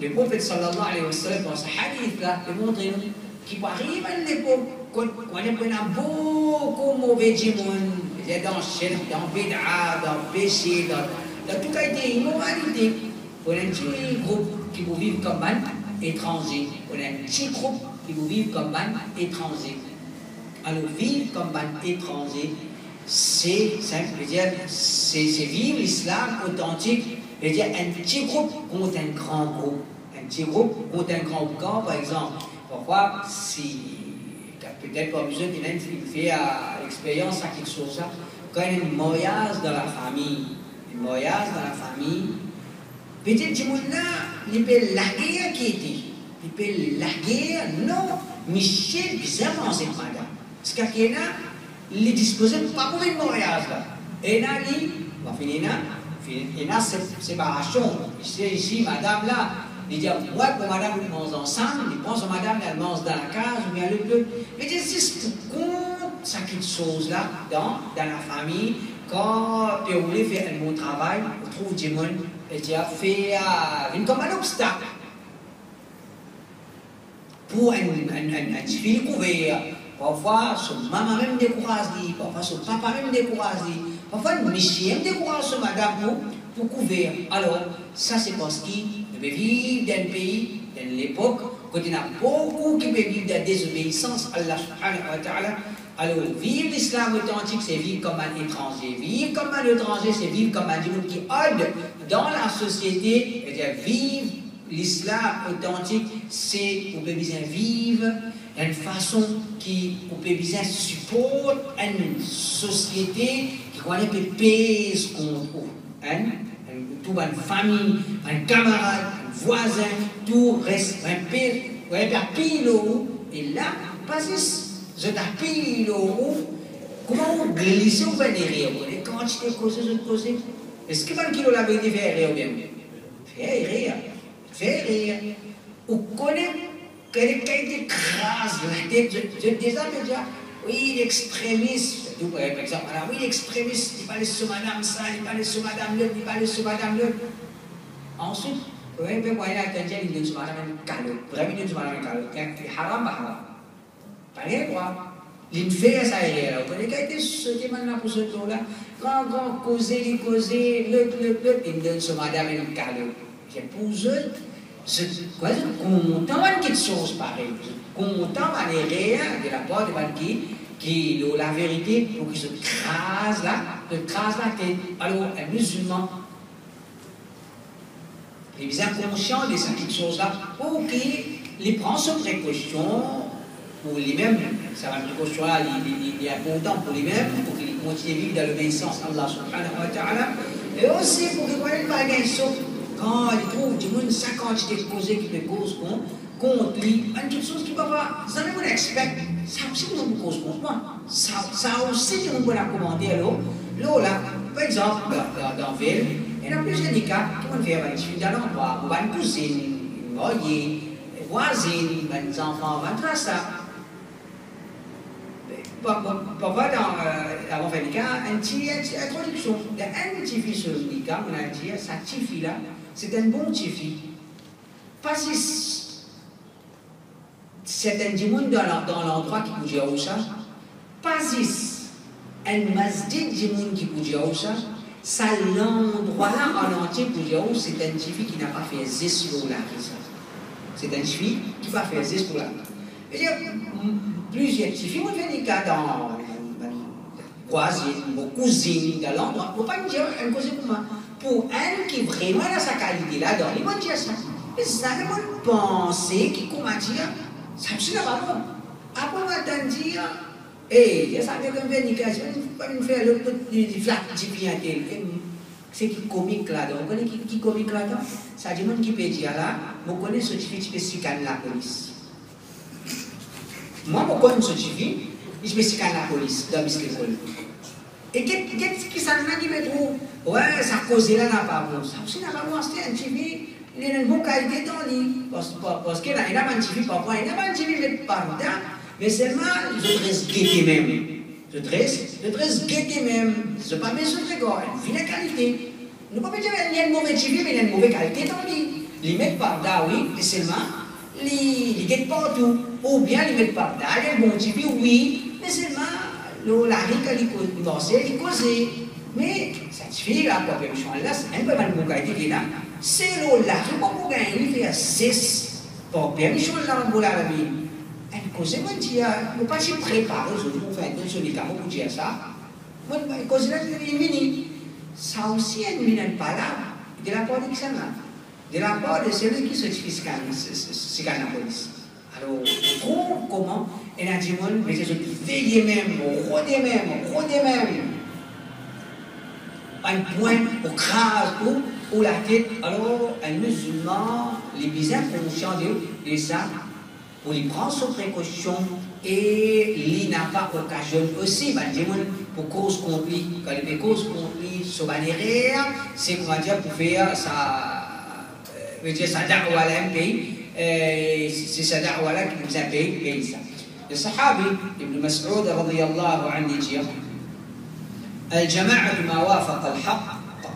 le prophète sallallahu alayhi wa sallam, dans ce hadith là, il montre qu'il peut arriver à l'époque, quand on a beaucoup de mauvais djimoun, dans shirk, dans bid'a, dans péché, dans toute qualité immoralité. On a un petit groupe qui vous vivre comme un étranger. On a un petit groupe qui vous vivre comme un étranger. Alors, vivre comme un étranger, c'est vivre l'islam authentique. C'est-à-dire un petit groupe contre un grand groupe. Un petit groupe contre un grand groupe. Par exemple, pourquoi si peut-être pas besoin qu'il fait l'expérience à quelque chose, quand il y a une mariage dans la famille, peut-être que il peut larguer qui était. Il peut larguer, non, Michel, bizarrement, c'est madame. Parce qu'il y a, il est disposé pas pour une mariage là. Et là, il y a cette séparation. Ici, madame là, Il dit, moi, pour madame, nous mange ensemble, il prend son madame, elle mange dans la case, ou bien le bleu. Mais il dit, pour compte, ça quelque chose là, dans la famille, quand tu voulais faire un bon travail, on trouve des gens, et tu as fait comme un obstacle. Pour un fil couvert, parfois son maman même découragée, parfois son papa même découragé, parfois une monsieur même décourage son madame pour couvrir. Alors, ça c'est parce qu'il veut vivre dans un pays, dans l'époque, quand il y a beaucoup qui veulent vivre de désobéissance à Allah subhanahu wa ta'ala. Alors, vivre l'islam authentique, c'est vivre comme un étranger. Vivre comme un étranger, c'est vivre comme un monde qui aide dans la société, c'est-à-dire vivre l'islam authentique, c'est pour bien vivre d'une façon qui peut bien supporter une société qui connaît pèse contre toute une famille, un camarade, un voisin, tout reste un pile. Et là, pas je t'appelle comment on glisse au derrière. Quand tu t'es causé, je te causé. Est-ce que 20 kilos la vérité fait rire ou bien? Fait rire. Fait rire. Ou connaît quelqu'un qui écrase la tête. Je déjà, oui, l'extrémiste. Par exemple, oui, l'extrémiste, il parlait sur madame ça, il parlait sur madame l'autre, il parlait sur madame l'autre. Ensuite, vous voyez, il y a quelqu'un qui dit sur madame Kalo. Vraiment, il dit sur madame Kalo. Il haram, haram. Pareil quoi, l'inférieur ça est là. Vous voyez, quand il était maintenant pour ce tour-là, quand causer, l'autre, il donne sur madame Kalo. J'ai posé. Je suis content de quelque chose pareil. Je suis content de rien de la part de qui la vérité pour qu'il se crase la tête. Alors, un musulman, il est bien conscient de cette chose-là. Ok, il prend ses précautions pour lui-même. Sa précaution-là, il est important pour lui-même, pour qu'il continue à vivre dans l'obéissance à Allah subhanahu wa ta'ala. Et aussi pour qu'il ne connaisse pas gain sauf. Quand il trouve du monde, sa quantité de causes qui peut cause contre lui, une toute chose qui ne peut pas, ça ne peut pas expecter. Ça aussi, nous cause contre moi. Ça aussi, nous pouvons commenter. Alors, là, par exemple, dans la ville, il y a plusieurs cas qui vont faire des filles dans l'endroit, ou une cousine, une mariée, une voisine, des enfants, un trace ça. Parfois, avant de faire des cas, une petite introduction. Il y a un petit fille sur le cas, on a dit, cette petite fille-là, c'est un bon petit fille. Pas si c'est un monde dans l'endroit qui peut dire ça. Pas si un masjid du monde qui peut dire ça. Ça l'endroit-là en entier pour dire c'est un petit fille qui n'a pas fait zéro là. C'est un petit fille qui n'a pas fait zéro là. Plusieurs petits filles ont fait des cas dans voisine, vos cousines, dans l'endroit. Il ne faut pas me dire une cause pour moi. Pour elle qui vraiment a sa qualité là-dedans, il va dire ça. Mais ça, il va penser qu'il comment dire, ça ne va pas bon. Après, on va dire, hey, ça veut dire qu'une vénication, il ne faut pas nous faire le petit flat c'est qui comique là-dedans. Vous connaissez qui comique là-dedans? Ça dit, qui peut dire là, vous connaissez ce qui fait scanner la police. Moi, je connais ce qui je me scanne la police dans l'école. Et qu'est-ce qui ça qui me trouve? Ouais, ça cause là n'a pas bon. Ça aussi n'a pas bon, c'est un TV, il a une bonne qualité dans lui. Parce qu'il a un TV, parfois, il a un TV, mais pas dedans. Mais seulement, je dresse guetter même. Je dresse guetter même. Je ne pas besoin de quoi, une fine qualité. Nous ne pouvons pas dire qu'il y a une mauvaise TV, mais il y a une mauvaise qualité dans lui. Il met par là, oui, mais seulement, il guette partout. Ou bien il met par là, il y a une bonne TV, oui, mais seulement, la rique, il bossait, il causait. Mais cette fille-là, pour faire le là, c'est un peu mal de qualité là. C'est là, je ne peux pas gagner, il fait 6. Pour faire le là, on va la vie. Elle cause, moi, je ne pas se préparer, je vais faire un seul cas pour dire ça. Moi, je cause là, il est mini. Ça aussi, elle ne vient pas là, de la part de qui ça là. De la part de celui qui se scanne la police. Alors, on trouve comment, et la dit, mais je veille même, rôder même. Un point au crâne ou la tête. Alors, un musulman, les bizarres conscients de ça, pour lui prendre ses précautions et il n'a pas occasion aussi, pour cause contre lui. Quand il fait cause contre lui, c'est comment dire, pour faire ça, veut dire sa da'wa là un pays, c'est sa da'wa là qui nous a payé ça. Le Sahabi, Ibn Mas'ud radiyallahu anhu dit الجماعة ما وافق الحق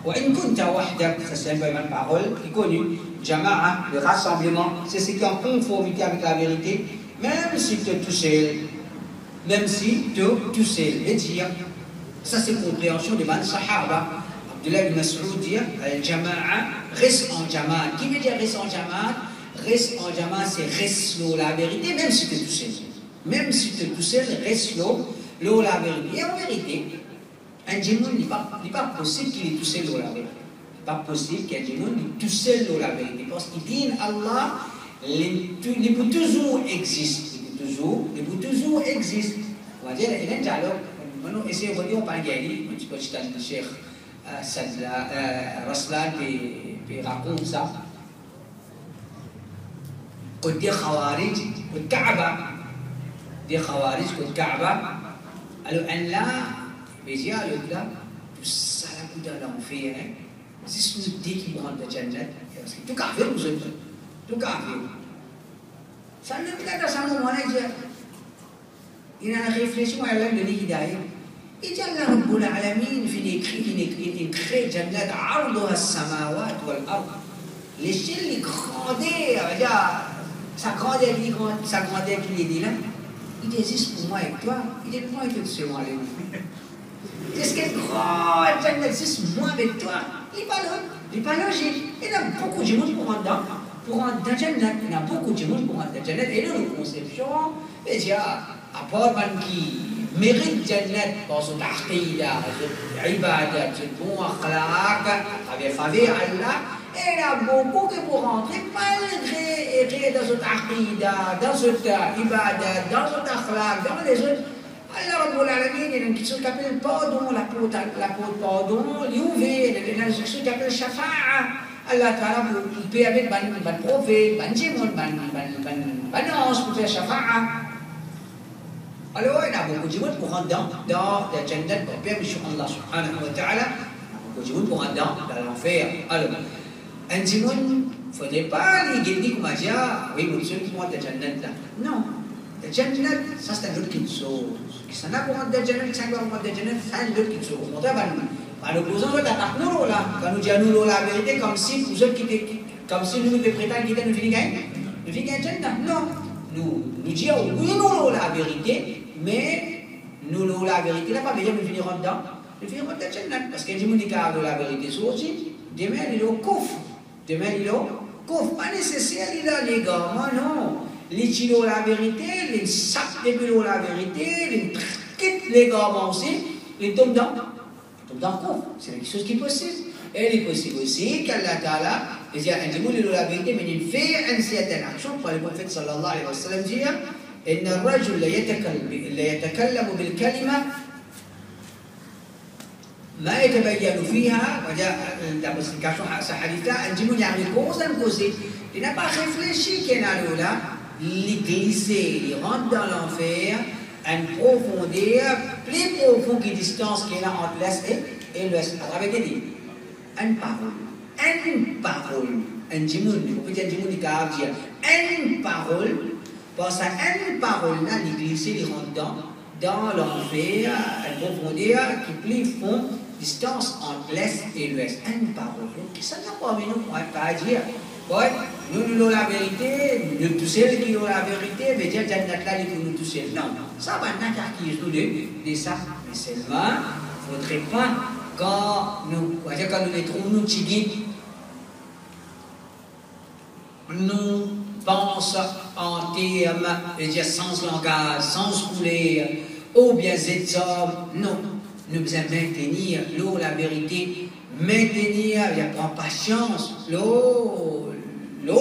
وإن كنت وحدك, ça c'est un peu parole qui est connue. Jama'a, le rassemblement, c'est ce qui est en conformité avec la vérité, même si tu es tout seul. Même si tu es tout seul. Et dire, ça c'est compréhension des ban Sahaba. Abdullah ibn Mas'ud dit, Jama'a, reste en Jama'a. Qui veut dire reste en Jama'a? Reste en Jama'a, c'est reste l'eau la vérité, même si tu es tout seul. Même si tu es tout seul, reste l'eau la vérité. Et en vérité, un djinnoun n'est pas possible qu'il est tout seul l'eau la vérité. Il n'est pas possible qu'un djinnoun est tout seul l'eau la vérité. Parce qu'il dit, Allah, les bouts toujours existent. Les bouts toujours existent. On va dire, il y a un dialogue. Maintenant, essayez de dire, on parle de Gali. Je peux citer le Cheikh Raslan qui raconte ça. Côté Khawarij, côté Kaaba. Des Khawarij, côté Kaaba. Alors, Allah, mais il y a le gars, tout ça, la bout de l'enfer. C'est ce que dit qui rentre de Jannat. Tout café, vous êtes. Tout café. Ça ne peut pas être un moment là. Il a réfléchi à l'âme de l'Hidayah. Il dit Allah Rabbul Alamin, il crée Jannat, Arduha as-samawat wal-ard. L'échelle est grandeur, sa grandeur qu'il est dit là. Il existe pour moi et toi. Il est pour moi et toi seulement. Est-ce qu'elle grande Jannat existe moi avec toi? Il n'est pas logique. Il y a beaucoup de gens pour rentrer dans Jannat. Il y a beaucoup de gens pour rentrer dans Jannat. Et là, nos conceptions, il y a à part qui mérite Jannat par son aqida, son ibadat, son bon akhlaq, avec Allah. Et il y a beaucoup qui pour rentrer malgré dans son aqida, dans son ibadat, dans son akhlaq, dans les autres. Allah Rabbul Alamin, il y a quelque chose qui appelle le pardon, la peau de pardon, l'ouvé, il y a quelque chose qui appelle le shafa'a. Allah Ta'ala peut permettre ban prophète, ban djimoun, ban ange pour faire shafa'a. Alors, il y a beaucoup de gens pour rentrer dans la Jannat, pour permettre Allah Subhanahu wa Ta'ala, beaucoup de gens pour rentrer dans l'enfer. Alors, un djimoun, il ne faudrait pas les guider comme dire, oui, mon seul pour rentrer dans la Jannat là. Non. La Jannat, ça c'est un autre chose. Ça n'a pas de Jannat, ça n'a pas de Jannat, ça c'est un autre chose. Au contraire, l'opposant doit attaquer nous là. Quand nous disons la vérité, comme si nous nous prétendons qu'il nous finit gagner. Nous finit gagner Jannat. Non. Nous disons oui, nous la vérité, mais nous la vérité, là, pas besoin de finir dedans. Nous finirons dans Jannat. Parce que nous disons que la vérité, c'est aussi. Demain, il est au coffre. Demain, il est au coffre. Pas nécessaire, il a les gars, non. Les kilos la vérité, les sacs de vélo la vérité, les quittes les garments aussi, les tombent dans le coffre. C'est quelque chose qui est possible. Et il est possible aussi qu'Allah Ta'ala, il dit un djimoun la vérité, mais il fait une certaine action. Pour le prophète sallallahu alayhi wa sallam dire إن الرجل لا يتكلم بالكلمة ما يتبين فيها وجاء la explication à ce hadith-là, un djimoun a une cause, il n'a pas réfléchi qu'il y a là. Les glisser, les rentrer dans l'enfer à une profondeur plus profonde que la distance qu'il y a entre l'Est et l'Ouest. À travers des une parole, un djimoun, on peut dire un djimoun qui a dire une parole, parce qu'à une parole là, les glisser, les rentrer dans l'enfer à une profondeur qui est plus profonde, distance entre l'Est et l'Ouest. Une parole. Ça n'a pas besoin de dire. Ouais, nous la vérité, nous tous ceux qui ont la vérité, mais dire Jannat là, il faut nous tous seuls. Non, ça va n'a qu'à qui nous de ça. Mais seulement, il ne faudrait pas quand nous les trouvons, nous tiguis, nous pensons en termes, dire sans langage, sans couleur, ou bien ces hommes. Non, nous devons maintenir l'eau, la vérité, maintenir, il y a prendre patience, l'eau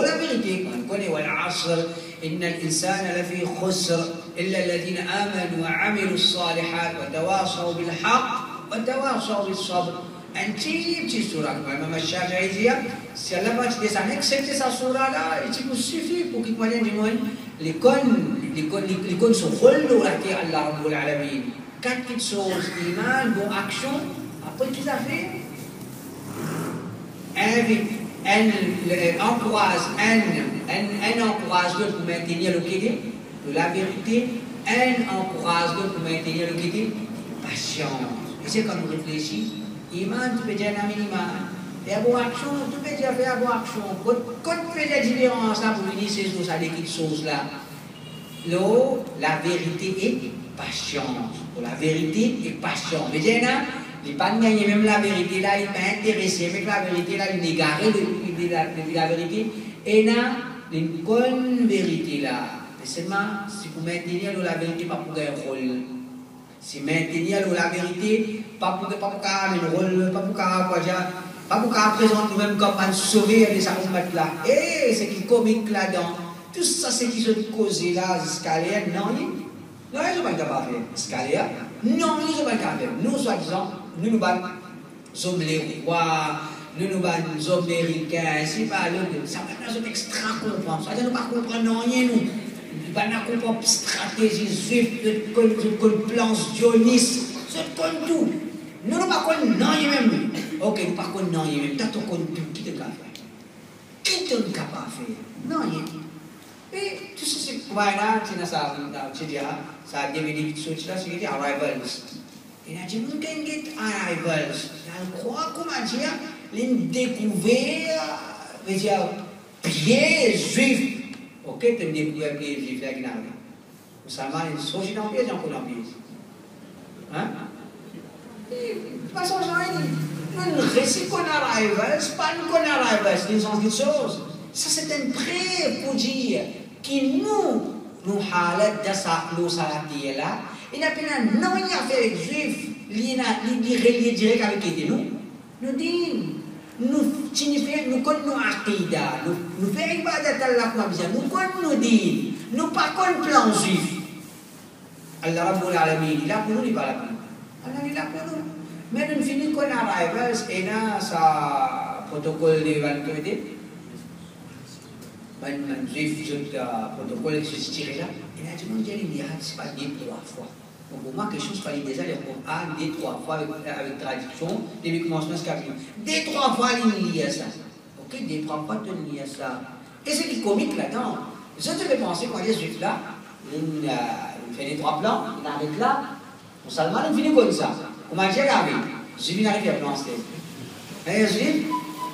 la vérité, on connaît والعصر إن الإنسان لفي خسر إلا الذين آمنوا وعملوا الصالحات وتواصوا بالحق وتواصوا بالصبر. Un petit surah, comme Imam Al-Shafi'i dit, si Allah va te descendre, accepter sa surah là, il vous suffit pour qu'il connaisse du monde. Les cons sont relous là, qui Allah Rabbul Alamin. Quatre petites choses, iman, bonne action, après qu'ils ont fait, encourage l'autre pour maintenir le qualité de la vérité, encourage l'autre pour maintenir le qualité patience. Et c'est quand nous réfléchissons, Iman, tu peux dire un minimum. Faire bonne action, tu peux dire faire bonne action. Quand tu fais la différence là pour venir ces choses, des petites choses là, la vérité est patience. La vérité est patience. Mais il n'est pas gagné même la vérité là, il n'est pas intéressé avec la vérité là, il est égaré de la vérité. Et là, une bonne vérité là. Mais seulement, si vous maintenez la vérité, pas pour un rôle. Si maintenir la vérité, pas pour un rôle, pas pour présenter nous-mêmes comme un sauver de sa combattre là. Et c'est qui comique là-dedans. Tout ça, c'est qui se cause là, scalaire, non, ils ne sont pas capables de faire. Scalaire, non, ils ne sont pas capables de faire. Nous, soi-disant, nous sommes les rois, nous sommes américains, c'est pas l'autre. Ça va être extra comprendre. Ça ne pas comprendre rien, nous. Nous ne comprendre pas stratégie juive, le plan sioniste, c'est comme tout. Nous ne pas connaissons même. Ok, nous ne pas connaissons même. Tant qu'on tout, qui te capable de faire? Qui te capable de faire? Non, rien. Et tout ça, c'est quoi là? Ça a devenu des choses là, c'est des arrivals. Et là, tu peux get arrivals. Je crois comment dire, les découvrir, pieds juifs. Ok, tu as découvert pieds juifs là qui n'arrivent pas. Vous savez, ils sont dans pieds, j'en connais pieds. Hein? De toute façon, nous récit qu'on arrive, c'est pas nous qu'on arrive, c'est une sens de choses. Ça, c'est un prêt pour dire que nous halat de ça, nous salatiers là, il n'a pas non rien à faire avec les juifs, il est relié direct avec nous. Nous disons, nous signifions, nous connaissons Aqidah, nous faisons ibadat Allah comme ça, nous connaissons nous disons, nous pas connaissons plan juif. Allah Rabbul Alamin, il a pour nous, il va la pour nous. Allah il a pour nous. Mais nous finissons qu'on arrive, et là, ça protocole de l'humanité. Un juif, protocole qui se tire là, et là, tout le monde dit, il y a pas dit 3 fois. Donc, pour moi, quelque chose, il fallait déjà le Coran, dit 3 fois avec traduction, depuis le commencement de ce chapitre. Dit 3 fois, il lit ça. Ok, dit 3 fois, il lit ça. Et c'est qui comique là-dedans. Je devais penser qu'on est juif là, il fait les 3 plans, il arrête là, au Salman, il finit comme ça. Comment j'ai regardé? J'ai vu l'arrivée à plan, c'était. Juif,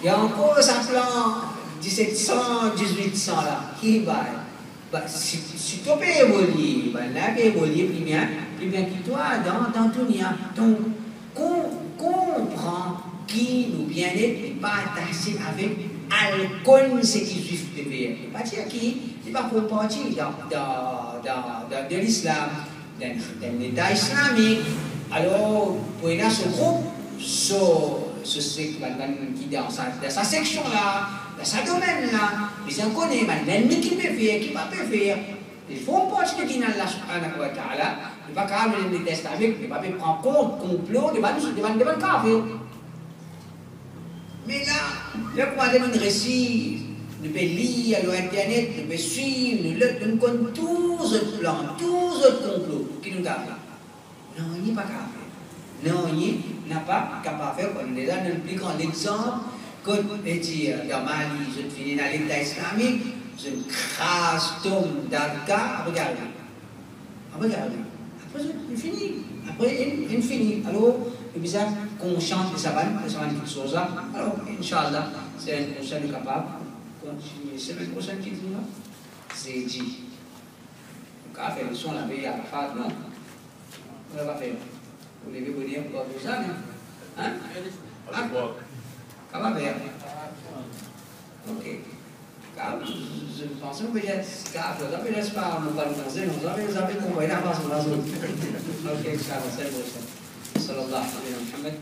il y a encore un plan. 1700, 1800 là, qui va? Si tu peux évoluer, là, tu évoluer plus bien que toi dans tout le monde. Donc, comprend qui nous bien-être n'est pas attaché avec alcool, ce qui est juif de faire. Pas dire qui, c'est pas pour partir de l'islam, d'un État islamique. Alors, pour y avoir ce groupe, qui dans sa section là, dans sa domaine là, ils en connaissent, l'ennemi qui peut faire, qui ne peut pas faire. Ils font partie de qui Allah subhanahu wa ta'ala, ils ne peuvent pas les tests avec, ils ne peuvent pas prendre compte, complot, ils ne peuvent pas faire. Mais là, comment donner un récit, nous pouvons lire à l'internet, nous pouvons suivre, nous connaissons tous les plans, tous les complots qui nous gardent. Non, il n'est pas capable de faire. Non, il n'a pas capable de faire. On est là dans le plus grand exemple. Quand on dit dans Mali, je finis dans l'État islamique, je crasse, tombe dans le cas, regardez. Après, il finit. Après, il finit. Alors, il bizarre qu'on chante les savanes toutes choses là. Alors, Inch'Allah, c'est une prochaine capable. Continuer. C'est la prochaine qui dit là. C'est dit. Donc, à faire le son, la veille à la phase, non. On va faire. Vous devez vous dire pour deux ans, hein? Comment faire? Ok. Je pense que peut-être, vous avez l'espoir, nous allons penser, nous avez compris la base. Ok, ça va, c'est le prochain. Sallallahu alayhi wa sallam.